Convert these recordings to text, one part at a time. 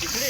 तिकडे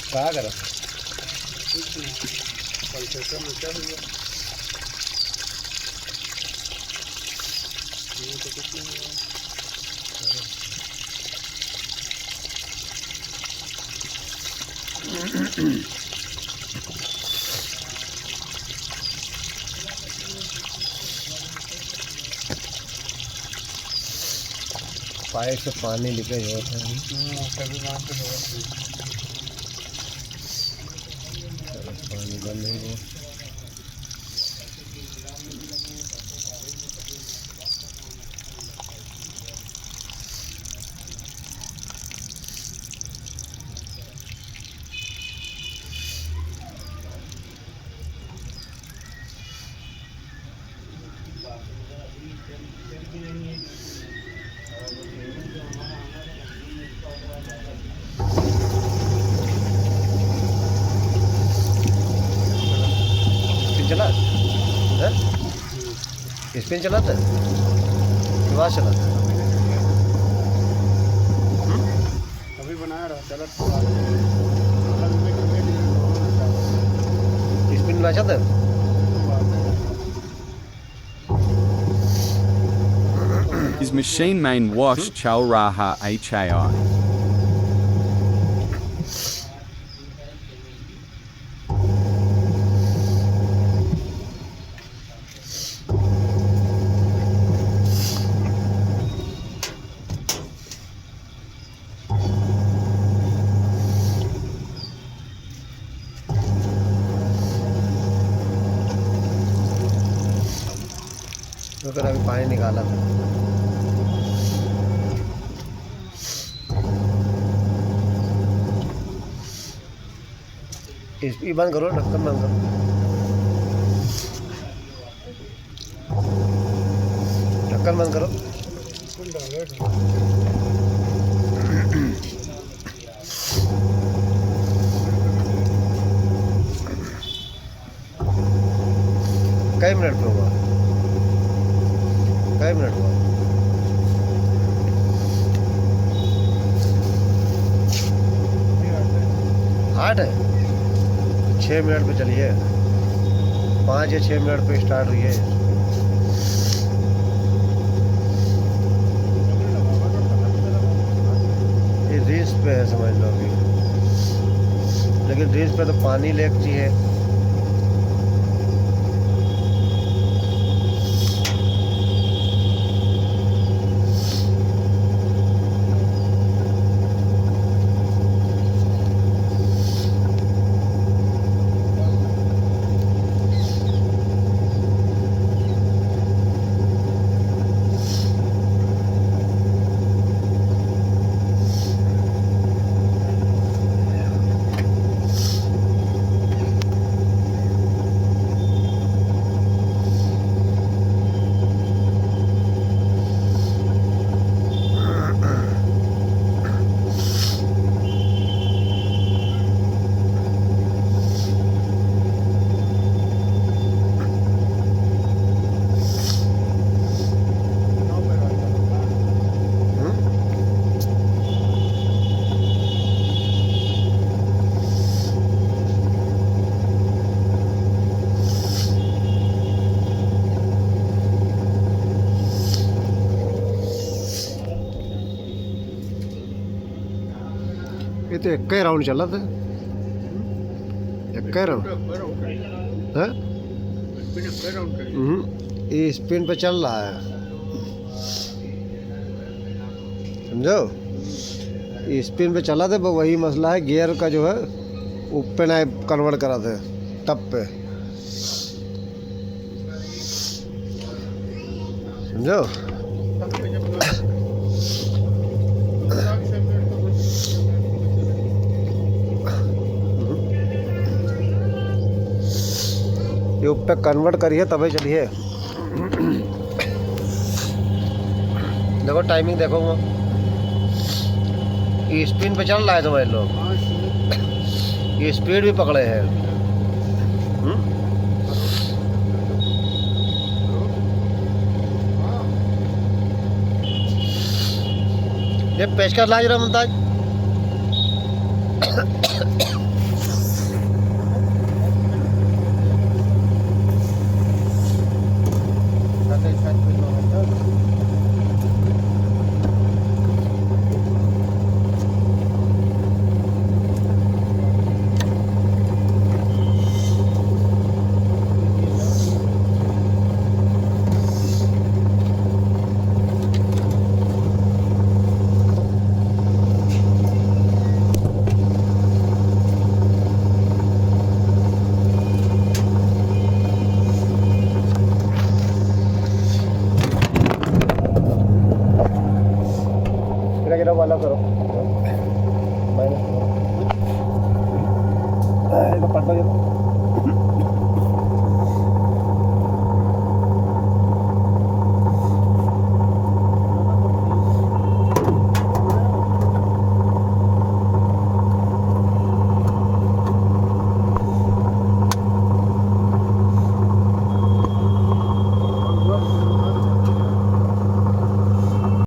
क्या करो पाइप से पानी लीकेज होता है। कभी वहाँ पे पानी बंद नहीं हुआ। चला है स्पिन चलाता है आवाज चलाता है। अभी बनाया रहा चला स्पिन ना चाहता है। His machine main wash Chal Raha HAI. तो अभी पानी निकाला था। इसकी बंद करो, ढक्कन बंद करो। ढक्कन बंद करो। कई मिनट पे हुआ? कई मिनट हुआ? 8 है। 6 मिनट पे चलिए, 5 या 6 मिनट पे स्टार्ट हुई है। ये रील्स पे है समझ लो अभी, लेकिन रील्स पे तो पानी लेकती है। ये तो एक ही राउंड चला था, एक ही राउंड है। ये स्पिन पे चल रहा है, समझो। ये स्पिन पे चला था, वही मसला है, गियर का जो है वो पे ना कन्वर्ट करा थे टप पे, समझो। ये ऊपर कन्वर्ट करिए तभी चलिए। देखो टाइमिंग देखो, वो ये स्पिन पे चल रहा है तुम्हारे लोग, ये स्पीड भी पकड़े हैं। ये पेशकश लाज रहा मुमताज।